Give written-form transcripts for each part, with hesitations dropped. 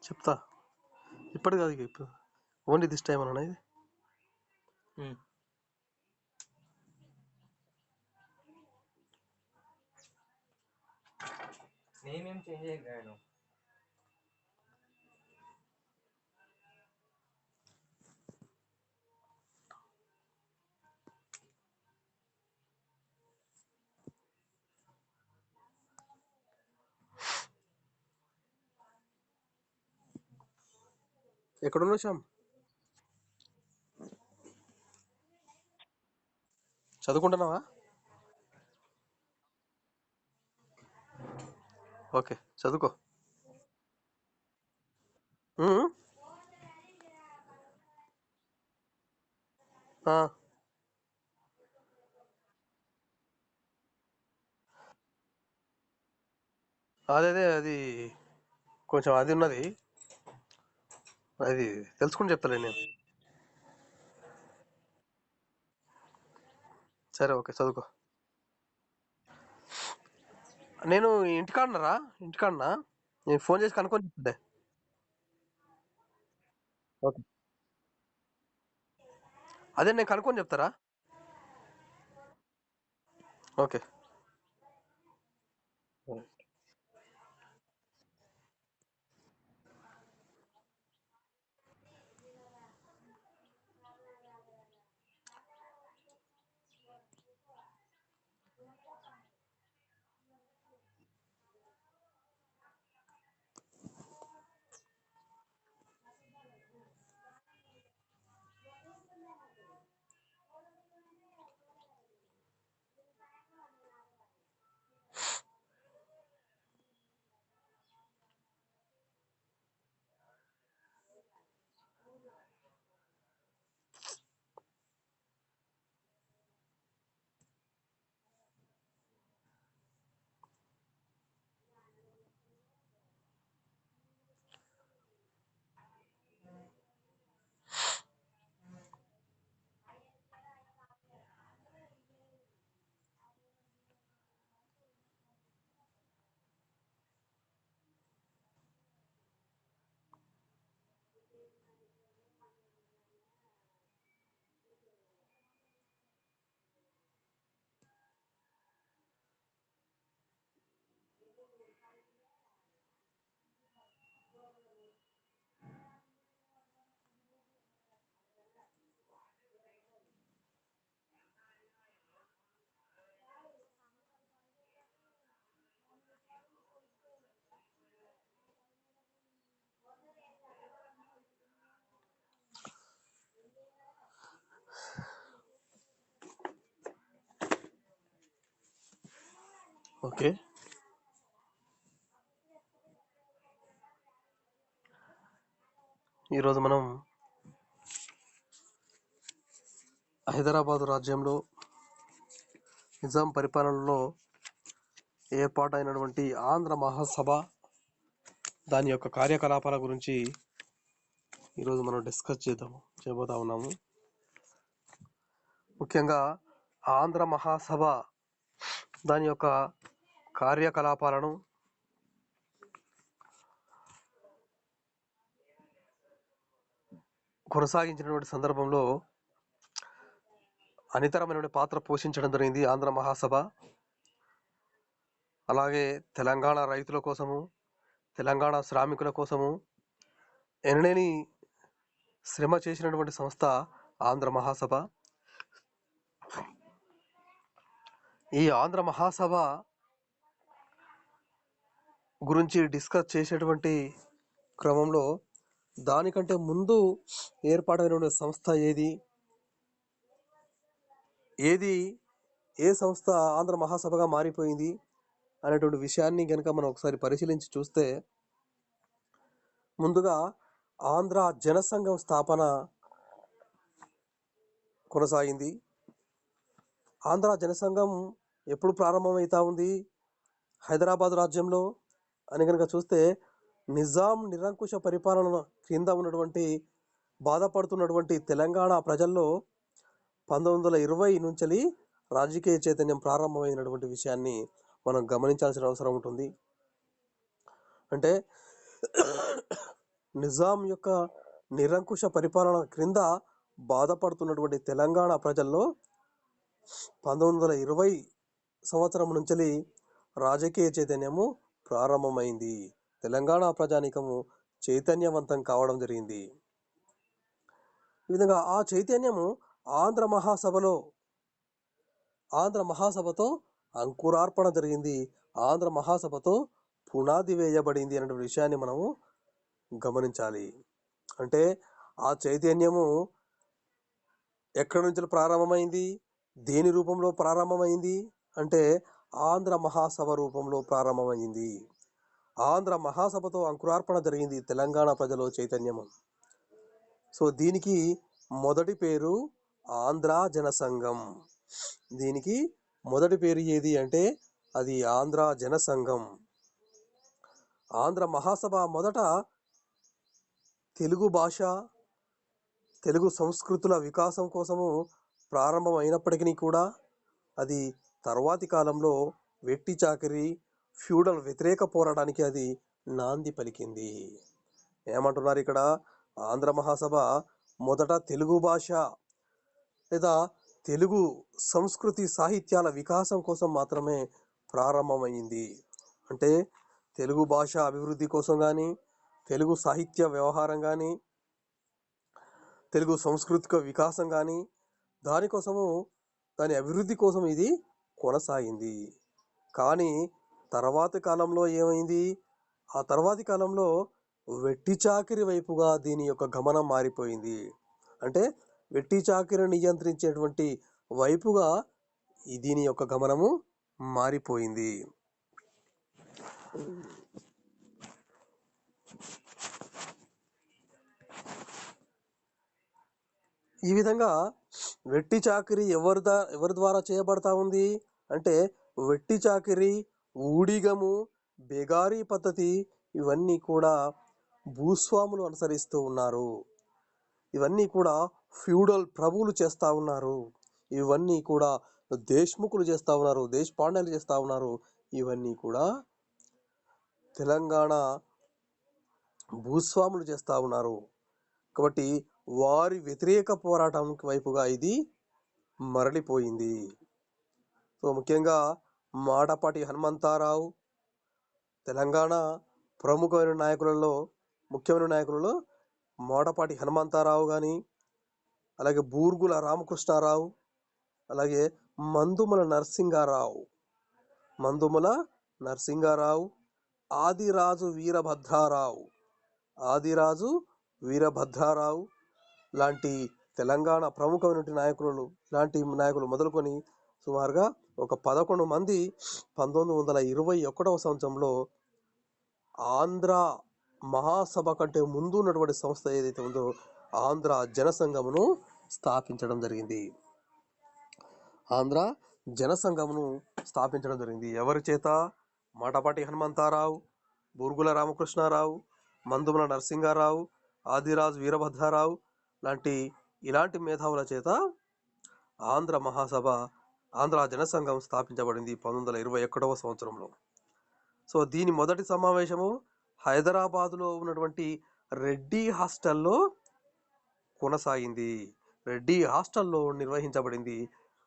చెప్తా. ఇప్పటి కాదు ఇక ఇప్పుడు ఓన్లీ దిస్ టైం అన్న ఇది. నేనేం చేంజ్ చేయను. ఎక్కడున్నావు శ్యామ్? చదువుకుంటున్నావా? ఓకే, చదువుకో. ఉమ్, ఆ, అదే అది కొంచెం అది ఉన్నది, అది తెలుసుకుని చెప్తాలే నేను. సరే, ఓకే, చదువుకో. నేను ఇంటికాడనరా? ఇంటికాడనా? నేను ఫోన్ చేసి కనుక్కొని చెప్తుండే. ఓకే, అదే నేను కనుక్కొని చెప్తారా? ఓకే. ఓకే, ఈరోజు మనం హైదరాబాదు రాజ్యంలో నిజాం పరిపాలనలో ఏర్పాటైనటువంటి ఆంధ్ర మహాసభ, దాని యొక్క కార్యకలాపాల గురించి ఈరోజు మనం డిస్కస్ చేయబోతా ఉన్నాము. ముఖ్యంగా ఆంధ్ర మహాసభ దాని యొక్క కార్యకలాపాలను, కొనసాగించినటువంటి సందర్భంలో అనితరమైనటువంటి పాత్ర పోషించడం జరిగింది ఆంధ్ర మహాసభ. అలాగే తెలంగాణ రైతుల కోసము, తెలంగాణ శ్రామికుల కోసము ఎనలేని శ్రమ చేసినటువంటి సంస్థ ఆంధ్ర మహాసభ. ఈ ఆంధ్ర మహాసభ గురించి డిస్కస్ చేసేటువంటి క్రమంలో దానికంటే ముందు ఏర్పాటైనటువంటి సంస్థ ఏది ఏ సంస్థ ఆంధ్ర మహాసభగా మారిపోయింది అనేటువంటి విషయాన్ని కనుక మనం ఒకసారి పరిశీలించి చూస్తే, ముందుగా ఆంధ్ర జనసంఘం స్థాపన కొనసాగింది. ఆంధ్ర జనసంఘం ఎప్పుడు ప్రారంభమవుతా ఉంది హైదరాబాద్ రాజ్యంలో అని కనుక చూస్తే, నిజాం నిరంకుశ పరిపాలన క్రింద ఉన్నటువంటి బాధపడుతున్నటువంటి తెలంగాణ ప్రజల్లో 1920 నుంచి రాజకీయ చైతన్యం ప్రారంభమైనటువంటి విషయాన్ని మనం గమనించాల్సిన అవసరం ఉంటుంది. అంటే నిజాం యొక్క నిరంకుశ పరిపాలన క్రింద బాధపడుతున్నటువంటి తెలంగాణ ప్రజల్లో 1920 సంవత్సరం నుంచి రాజకీయ చైతన్యము ప్రారంభమైంది. తెలంగాణ ప్రజానీకము చైతన్యవంతం కావడం జరిగింది. ఈ విధంగా ఆ చైతన్యము ఆంధ్ర మహాసభతో అంకురార్పణ జరిగింది. ఆంధ్ర మహాసభతో పునాది వేయబడింది అనే విషయాన్ని మనము గమనించాలి. అంటే ఆ చైతన్యము ఎక్కడి నుంచి ప్రారంభమైంది, దేని రూపంలో ప్రారంభమైంది అంటే ఆంధ్ర మహాసభ రూపంలో ప్రారంభమైంది. ఆంధ్ర మహాసభతో అంకురార్పణ జరిగింది తెలంగాణ ప్రజల చైతన్యము. సో దీనికి మొదటి పేరు ఆంధ్ర జనసంఘం. దీనికి మొదటి పేరు ఏది అంటే అది ఆంధ్ర జనసంఘం. ఆంధ్ర మహాసభ మొదట తెలుగు భాష, తెలుగు సంస్కృతుల వికాసం కోసము ప్రారంభం అయినప్పటికీ కూడా అది తర్వాతి కాలంలో వెట్టి చాకిరి, ఫ్యూడల్ వ్యతిరేక పోరాటానికి అది నాంది పలికింది. ఏమంటున్నారు ఇక్కడ? ఆంధ్ర మహాసభ మొదట తెలుగు భాష లేదా తెలుగు సంస్కృతి సాహిత్యాల వికాసం కోసం మాత్రమే ప్రారంభమైంది. అంటే తెలుగు భాష అభివృద్ధి కోసం కానీ, తెలుగు సాహిత్య వ్యవహారం కానీ, తెలుగు సాంస్కృతిక వికాసం కానీ, దాని అభివృద్ధి కోసం ఇది కొనసాగింది. కానీ తర్వాతి కాలంలో ఏమైంది? ఆ తర్వాతి కాలంలో వెట్టి చాకిరి వైపుగా దీని యొక్క గమనం మారిపోయింది. అంటే వెట్టి చాకిరి నియంత్రించేటువంటి వైపుగా దీని యొక్క గమనము మారిపోయింది. ఈ విధంగా వెట్టి చాకిరి ఎవరి ద్వారా చేయబడతా ఉంది అంటే వెట్టి చాకిరి, ఊడిగము, బెగారీ పద్ధతి ఇవన్నీ కూడా భూస్వాములు అనుసరిస్తూ ఉన్నారు. ఇవన్నీ కూడా ఫ్యూడల్ ప్రభువులు చేస్తూ ఉన్నారు. ఇవన్నీ కూడా దేశ్ముఖులు చేస్తూ ఉన్నారు, దేశపాండేలు చేస్తూ ఉన్నారు. ఇవన్నీ కూడా తెలంగాణ భూస్వాములు చేస్తూ ఉన్నారు. కాబట్టి వారి వ్యతిరేక పోరాటం వైపుగా ఇది మరలిపోయింది. సో ముఖ్యంగా మాడపాటి హనుమంతారావు తెలంగాణ ప్రముఖమైన ముఖ్యమైన నాయకులలో మాడపాటి హనుమంతారావు కానీ, అలాగే బూర్గుల రామకృష్ణారావు, అలాగే మందుమల నరసింగారావు, ఆదిరాజు వీరభద్రారావు లాంటి తెలంగాణ ప్రముఖమైన నాయకులు మొదలుకొని సుమారుగా ఒక 11 మంది 1921వ సంవత్సరంలో ఆంధ్ర మహాసభ కంటే ముందు ఉన్నటువంటి సంస్థ ఏదైతే ఉందో ఆంధ్ర జనసంఘమును స్థాపించడం జరిగింది. ఆంధ్ర జనసంఘమును స్థాపించడం జరిగింది. ఎవరి చేత? మాటపాటి హనుమంతారావు, బూర్గుల రామకృష్ణారావు, మందుమల నరసింగారావు, ఆదిరాజు వీరభద్రారావు ఇలాంటి మేధావుల చేత ఆంధ్ర జనసంఘం స్థాపించబడింది 1921వ సంవత్సరంలో. సో దీని మొదటి సమావేశము హైదరాబాదులో ఉన్నటువంటి రెడ్డి హాస్టల్లో కొనసాగింది. రెడ్డి హాస్టల్లో నిర్వహించబడింది.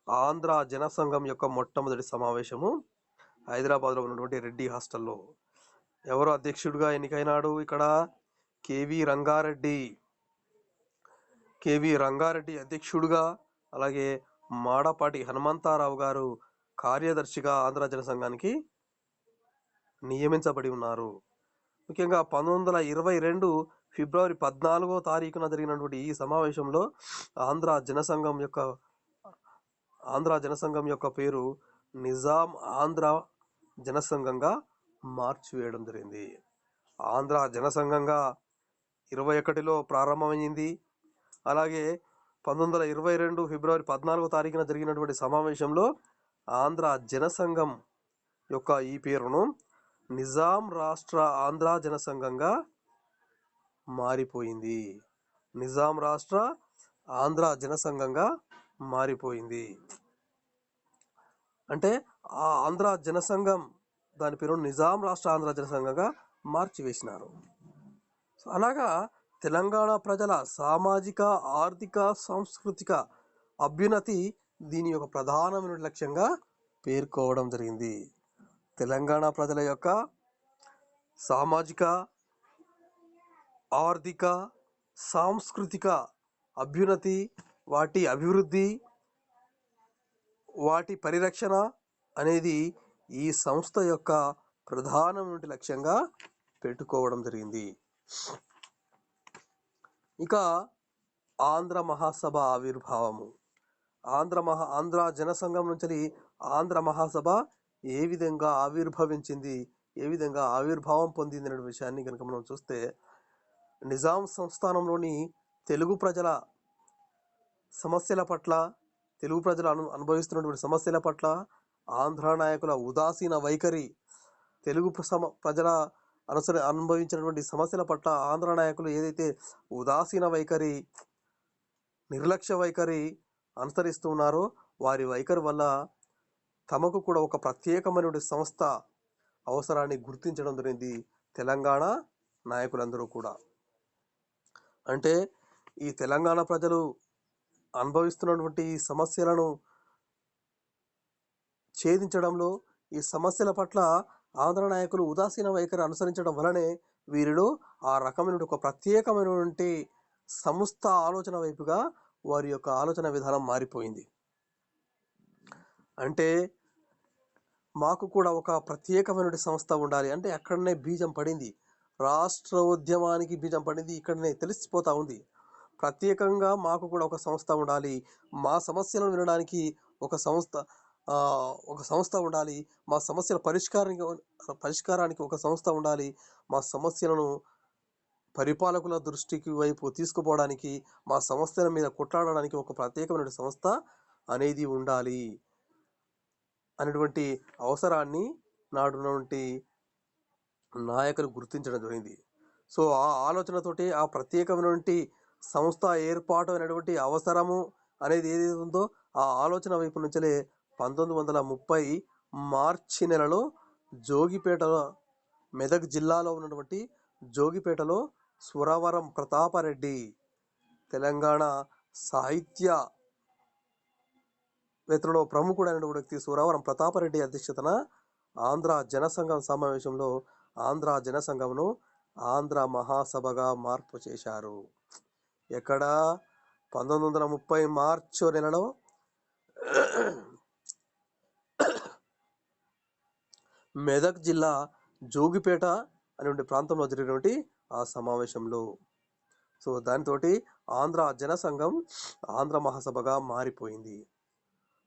ఆంధ్ర జనసంఘం యొక్క మొట్టమొదటి సమావేశము హైదరాబాద్లో ఉన్నటువంటి రెడ్డి హాస్టల్లో. ఎవరు అధ్యక్షుడిగా ఎన్నికైనాడు? ఇక్కడ కేవి రంగారెడ్డి అధ్యక్షుడిగా, అలాగే మాడపాటి హనుమంతారావు గారు కార్యదర్శిగా ఆంధ్ర జనసంఘానికి నియమించబడి ఉన్నారు. ముఖ్యంగా 1922 ఫిబ్రవరి 14వ తారీఖున జరిగినటువంటి ఈ సమావేశంలో ఆంధ్ర జనసంఘం యొక్క పేరు నిజాం ఆంధ్ర జనసంఘంగా మార్చివేయడం జరిగింది. ఆంధ్ర జనసంఘంగా 21లో ప్రారంభమైంది. అలాగే 1922 ఫిబ్రవరి 14వ తారీఖున జరిగినటువంటి సమావేశంలో ఆంధ్ర జనసంఘం యొక్క ఈ పేరును నిజాం రాష్ట్ర ఆంధ్ర జనసంఘంగా మారిపోయింది. నిజాం రాష్ట్ర ఆంధ్ర జనసంఘంగా మారిపోయింది. అంటే ఆ ఆంధ్ర జనసంఘం దాని పేరు నిజాం రాష్ట్ర ఆంధ్ర జనసంఘంగా మార్చివేసినారు. సో అలాగా తెలంగాణ ప్రజల సామాజిక, ఆర్థిక, సాంస్కృతిక అభ్యున్నతి దీని యొక్క ప్రధానమైన లక్ష్యంగా పేర్కోవడం జరిగింది. తెలంగాణ ప్రజల యొక్క సామాజిక, ఆర్థిక, సాంస్కృతిక అభ్యున్నతి, వాటి అభివృద్ధి, వాటి పరిరక్షణ అనేది ఈ సంస్థ యొక్క ప్రధానమైన లక్ష్యంగా పెట్టుకోవడం జరిగింది. ఇక ఆంధ్ర మహాసభ ఆవిర్భావము. ఆంధ్ర జనసంఘం నుంచి ఆంధ్ర మహాసభ ఏ విధంగా ఆవిర్భవించింది, ఏ విధంగా ఆవిర్భావం పొందింది అనే విషయాన్ని కనుక మనం చూస్తే, నిజాం సంస్థానంలోని తెలుగు ప్రజల సమస్యల పట్ల, తెలుగు ప్రజలు అనుభవిస్తున్నటువంటి సమస్యల పట్ల ఆంధ్ర నాయకుల ఉదాసీన వైఖరి, తెలుగు ప్రజల అనుభవించినటువంటి సమస్యల పట్ల ఆంధ్ర నాయకులు ఏదైతే ఉదాసీన వైఖరి, నిర్లక్ష్య వైఖరి అనుసరిస్తూ ఉన్నారో, వారి వైఖరి వల్ల తమకు కూడా ఒక ప్రత్యేకమైనటువంటి సంస్థ అవసరాన్ని గుర్తించడం జరిగింది తెలంగాణ నాయకులందరూ కూడా. అంటే ఈ తెలంగాణ ప్రజలు అనుభవిస్తున్నటువంటి ఈ సమస్యలను ఛేదించడంలో, ఈ సమస్యల పట్ల ఆంధ్ర నాయకులు ఉదాసీన వైఖరి అనుసరించడం వలనే వీరిలో ఆ రకమైన ఒక ప్రత్యేకమైనటువంటి సంస్థ ఆలోచన వైపుగా వారి యొక్క ఆలోచన విధానం మారిపోయింది. అంటే మాకు కూడా ఒక ప్రత్యేకమైన సంస్థ ఉండాలి అంటే అక్కడనే బీజం పడింది, రాష్ట్ర ఉద్యమానికి బీజం పడింది, ఇక్కడనే తెలిసిపోతా ఉంది. ప్రత్యేకంగా మాకు కూడా ఒక సంస్థ ఉండాలి, మా సమస్యలను వినడానికి ఒక సంస్థ ఉండాలి, మా సమస్యల పరిష్కారానికి ఒక సంస్థ ఉండాలి, మా సమస్యలను పరిపాలకుల దృష్టికి వైపు తీసుకుపోవడానికి, మా సమస్యల మీద కొట్లాడడానికి ఒక ప్రత్యేకమైన సంస్థ అనేది ఉండాలి అనేటువంటి అవసరాన్ని నాడున్నటువంటి నాయకులు గుర్తించడం జరిగింది. సో ఆ ఆలోచనతోటి ఆ ప్రత్యేకమైనటువంటి సంస్థ ఏర్పాటు అనేటువంటి అవసరము అనేది ఏదైతే ఉందో ఆ ఆలోచన వైపు నుంచే 1930 మార్చి నెలలో జోగిపేటలో, మెదక్ జిల్లాలో ఉన్నటువంటి జోగిపేటలో సురవరం ప్రతాపరెడ్డి, తెలంగాణ సాహిత్య వేత్తలో ప్రముఖుడైన వ్యక్తి సురవరం ప్రతాపరెడ్డి అధ్యక్షతన ఆంధ్ర జనసంఘం సమావేశంలో ఆంధ్ర జనసంఘంను ఆంధ్ర మహాసభగా మార్పు చేశారు. ఎక్కడ 1930 మార్చి నెలలో మెదక్ జిల్లా జోగిపేట అనేటువంటి ప్రాంతంలో జరిగినటువంటి ఆ సమావేశంలో. సో దానితో ఆంధ్ర జనసంఘం ఆంధ్ర మహాసభగా మారిపోయింది.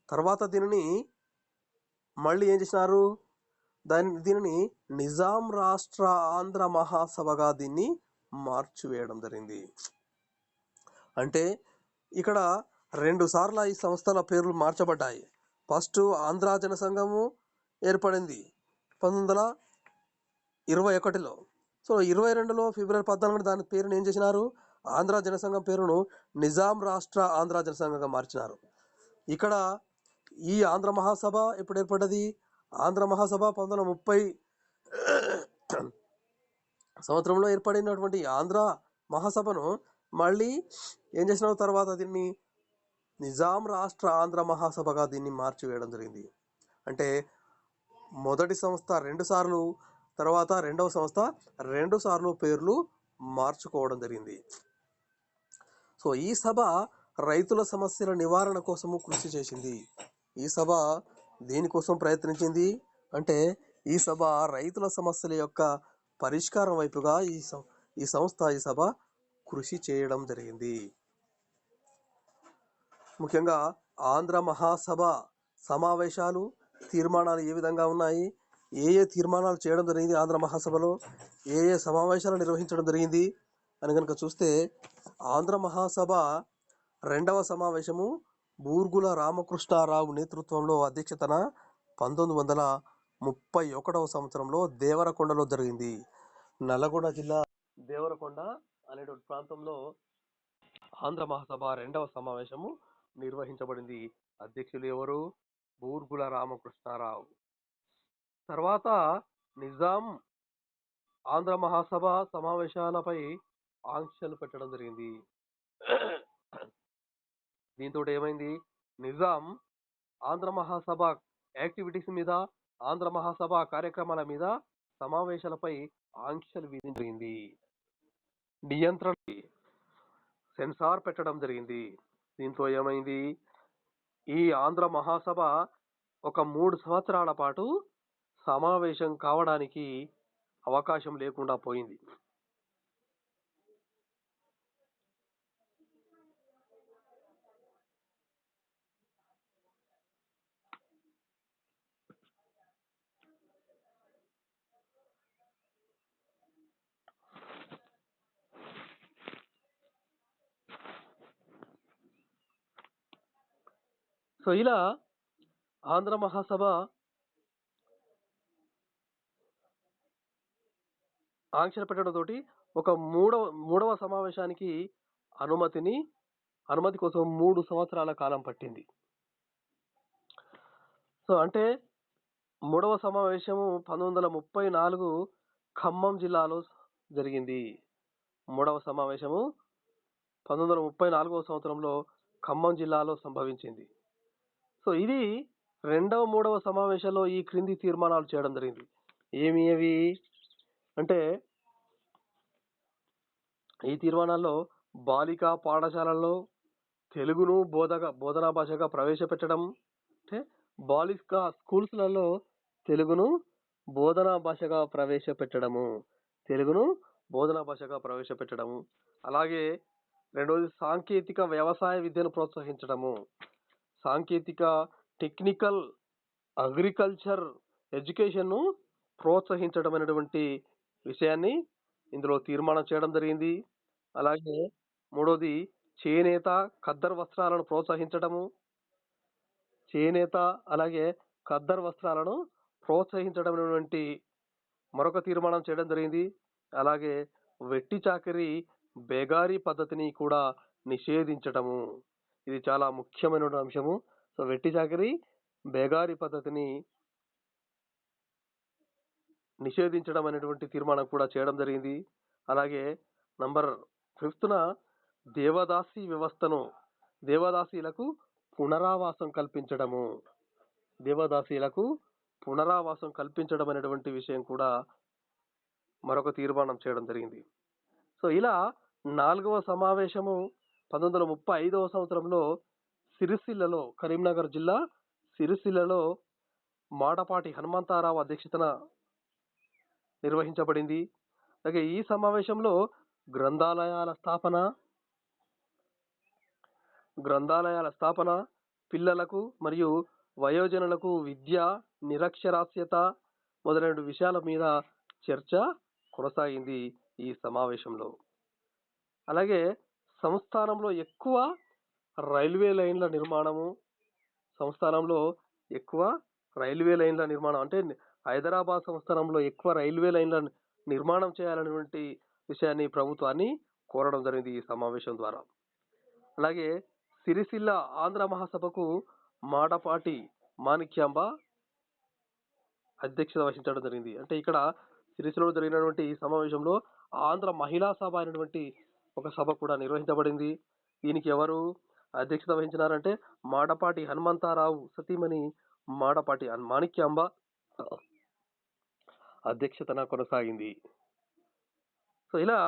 తర్వాత దీనిని మళ్ళీ ఏం చేసినారు, దీనిని నిజాం రాష్ట్ర ఆంధ్ర మహాసభగా దీన్ని మార్చివేయడం జరిగింది. అంటే ఇక్కడ 2 సార్లు ఈ సంస్థల పేర్లు మార్చబడ్డాయి. ఫస్ట్ ఆంధ్ర జనసంఘము ఏర్పడింది 1921లో. సో 22లో ఫిబ్రవరి 14 దాని పేరును ఏం చేసినారు, ఆంధ్ర జనసంఘం పేరును నిజాం రాష్ట్ర ఆంధ్ర జనసంఘంగా మార్చినారు. ఇక్కడ ఈ ఆంధ్ర మహాసభ ఎప్పుడు ఏర్పడ్డది, ఆంధ్ర మహాసభ 1930 సంవత్సరంలో ఏర్పడినటువంటి ఆంధ్ర మహాసభను మళ్ళీ ఏం చేసిన తర్వాత దీన్ని నిజాం రాష్ట్ర ఆంధ్ర మహాసభగా దీన్ని మార్చివేయడం జరిగింది. అంటే మొదటి సంస్థ 2 సార్లు, తర్వాత రెండవ సంస్థ 2 సార్లు పేర్లు మార్చుకోవడం జరిగింది. సో ఈ సభ రైతుల సమస్యల నివారణ కోసము కృషి చేసింది. ఈ సభ దేనికోసం ప్రయత్నించింది అంటే ఈ సభ రైతుల సమస్యల యొక్క పరిష్కారం వైపుగా ఈ సభ కృషి చేయడం జరిగింది. ముఖ్యంగా ఆంధ్ర మహాసభ సమావేశాలు, తీర్మానాలు ఏ విధంగా ఉన్నాయి, ఏ తీర్మానాలు చేయడం జరిగింది, ఆంధ్ర మహాసభలో ఏ సమావేశాలు నిర్వహించడం జరిగింది అని కనుక చూస్తే, ఆంధ్ర మహాసభ 2వ సమావేశము బూర్గుల రామకృష్ణారావు నేతృత్వంలో అధ్యక్షతన 1931వ సంవత్సరంలో దేవరకొండలో జరిగింది. నల్లగొండ జిల్లా దేవరకొండ అనేటువంటి ప్రాంతంలో ఆంధ్ర మహాసభ 2వ సమావేశము నిర్వహించబడింది. అధ్యక్షులు ఎవరు, బూర్గుల రామకృష్ణారావు. తర్వాత నిజాం ఆంధ్ర మహాసభ సమావేశాలపై ఆంక్షలు పెట్టడం జరిగింది. దీంతో ఏమైంది, నిజాం ఆంధ్ర మహాసభ యాక్టివిటీస్ మీద, ఆంధ్ర మహాసభ కార్యక్రమాల మీద, సమావేశాలపై ఆంక్షలు విధించింది. నియంత్రణ సెన్సార్ పెట్టడం జరిగింది. దీంతో ఏమైంది, ఈ ఆంధ్ర మహాసభ ఒక 3 సంవత్సరాల పాటు సమావేశం కావడానికి అవకాశం లేకుండా పోయింది. సో ఇలా ఆంధ్ర మహాసభ ఆంక్షలు పెట్టడంతో ఒక మూడవ సమావేశానికి అనుమతి కోసం 3 సంవత్సరాల కాలం పట్టింది. సో అంటే మూడవ సమావేశము 1934 ఖమ్మం జిల్లాలో జరిగింది. మూడవ సమావేశము 1934వ సంవత్సరంలో ఖమ్మం జిల్లాలో సంభవించింది. సో ఇది మూడవ సమావేశంలో ఈ క్రింది తీర్మానాలు చేయడం జరిగింది. ఏవి అంటే, ఈ తీర్మానాల్లో బాలికా పాఠశాలల్లో తెలుగును బోధనా భాషగా ప్రవేశపెట్టడం, అంటే బాలికా స్కూల్స్లలో తెలుగును బోధనా భాషగా ప్రవేశపెట్టడము, అలాగే రెండవది సాంకేతిక వ్యవసాయ విద్యను ప్రోత్సహించడము, సాంకేతిక టెక్నికల్ అగ్రికల్చర్ ఎడ్యుకేషన్ను ప్రోత్సహించడం అనేటువంటి విషయాన్ని ఇందులో తీర్మానం చేయడం జరిగింది. అలాగే మూడోది చేనేత ఖద్దర్ వస్త్రాలను ప్రోత్సహించడము, అనేటువంటి మరొక తీర్మానం చేయడం జరిగింది. అలాగే వెట్టి చాకిరీ బేగారీ పద్ధతిని కూడా నిషేధించడము, ఇది చాలా ముఖ్యమైన అంశము. సో వెట్టి చాకిరీ బేగారీ పద్ధతిని నిషేధించడం అనేటువంటి తీర్మానం కూడా చేయడం జరిగింది. అలాగే నంబర్ 5న దేవదాసీలకు పునరావాసం కల్పించడం అనేటువంటి విషయం కూడా మరొక తీర్మానం చేయడం జరిగింది. సో ఇలా 4వ సమావేశము 1935వ సంవత్సరంలో సిరిసిల్లలో, కరీంనగర్ జిల్లా సిరిసిల్లలో మాడపాటి హనుమంతారావు అధ్యక్షతన నిర్వహించబడింది. అలాగే ఈ సమావేశంలో గ్రంథాలయాల స్థాపన, పిల్లలకు మరియు వయోజనులకు విద్య, నిరక్షరాస్యత మొదలైన విషయాల మీద చర్చ కొనసాగింది ఈ సమావేశంలో. అలాగే సంస్థానంలో ఎక్కువ రైల్వే లైన్ల నిర్మాణం, అంటే హైదరాబాద్ సంస్థానంలో ఎక్కువ రైల్వే లైన్ల నిర్మాణం చేయాలనేటువంటి విషయాన్ని ప్రభుత్వాన్ని కోరడం జరిగింది ఈ సమావేశం ద్వారా. అలాగే సిరిసిల్ల ఆంధ్ర మహాసభకు మాడపాటి మాణిక్యాంబ అధ్యక్షత వహించడం జరిగింది. అంటే ఇక్కడ సిరిసిల్లలో జరిగినటువంటి ఈ సమావేశంలో ఆంధ్ర మహిళా సభ అనేటువంటి ఒక సభ కూడా నిర్వహించబడింది. దీనికి ఎవరు అధ్యక్షత వహించినారంటే మాడపాటి హనుమంతారావు సతీమణి మాడపాటి మాణిక్యాంబ అధ్యక్షతన కొనసాగింది. సో ఇలా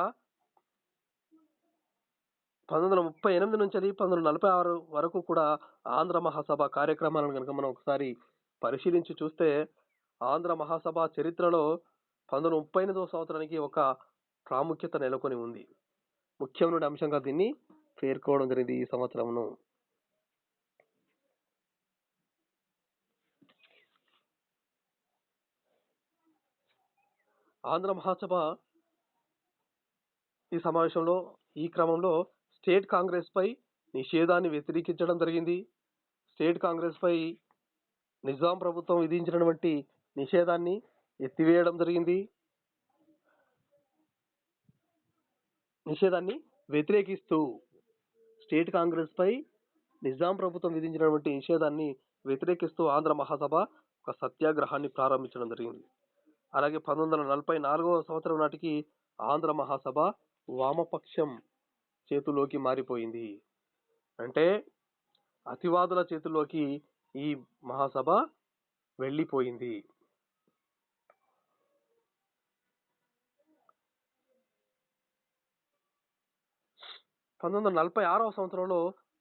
1938 నుంచి 1946 వరకు కూడా ఆంధ్ర మహాసభ కార్యక్రమాలను కనుక మనం ఒకసారి పరిశీలించి చూస్తే, ఆంధ్ర మహాసభ చరిత్రలో 1938వ సంవత్సరానికి ఒక ప్రాముఖ్యత నెలకొని ఉంది. ముఖ్యమైన అంశంగా దీన్ని పేర్కోవడం జరిగింది ఈ సంవత్సరమును. ఆంధ్ర మహాసభ ఈ క్రమంలో స్టేట్ కాంగ్రెస్ పై నిషేధాన్ని వ్యతిరేకించడం జరిగింది. స్టేట్ కాంగ్రెస్ పై నిజాం ప్రభుత్వం విధించినటువంటి నిషేధాన్ని ఎత్తివేయడం జరిగింది. నిషేధాన్ని వ్యతిరేకిస్తూ స్టేట్ కాంగ్రెస్ పై నిజాం ప్రభుత్వం విధించినటువంటి నిషేధాన్ని వ్యతిరేకిస్తూ ఆంధ్ర మహాసభ ఒక సత్యాగ్రహాన్ని ప్రారంభించడం జరిగింది. అలాగే 1944వ సంవత్సరం నాటికి ఆంధ్ర మహాసభ వామపక్షం చేతుల్లోకి మారిపోయింది. అంటే అతివాదుల చేతుల్లోకి ఈ మహాసభ వెళ్ళిపోయింది. 1946వ సంవత్సరంలో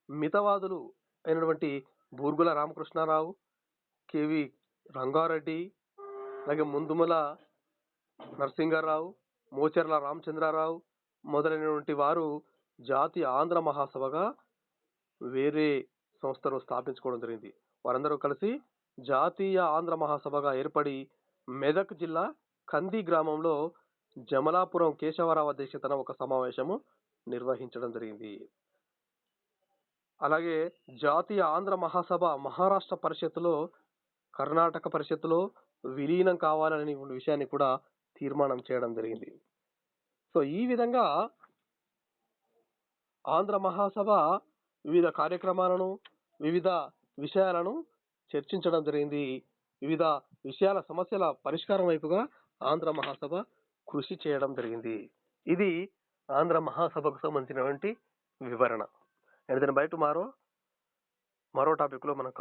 మితవాదులు అయినటువంటి బూర్గుల రామకృష్ణారావు, కేవి రంగారెడ్డి, అలాగే ముందుమల నరసింగారావు, మోచెర్ల రామచంద్రారావు మొదలైనటువంటి వారు జాతీయ ఆంధ్ర మహాసభగా వేరే సంస్థను స్థాపించుకోవడం జరిగింది. వారందరూ కలిసి జాతీయ ఆంధ్ర మహాసభగా ఏర్పడి మెదక్ జిల్లా కంది గ్రామంలో జమలాపురం కేశవరావు అధ్యక్షతన ఒక సమావేశము నిర్వహించడం జరిగింది. అలాగే జాతీయ ఆంధ్ర మహాసభ మహారాష్ట్ర పరిషత్తులో కర్ణాటక పరిషత్తులో విలీనం కావాలనే విషయాన్ని కూడా తీర్మానం చేయడం జరిగింది. సో ఈ విధంగా ఆంధ్ర మహాసభ వివిధ కార్యక్రమాలను, వివిధ విషయాలను చర్చించడం జరిగింది. వివిధ విషయాల సమస్యల పరిష్కారం వైపుగా ఆంధ్ర మహాసభ కృషి చేయడం జరిగింది. ఇది ఆంధ్ర మహాసభకు సంబంధించినటువంటి వివరణ. అండ్ దీని బయట మరో టాపిక్ లో మనం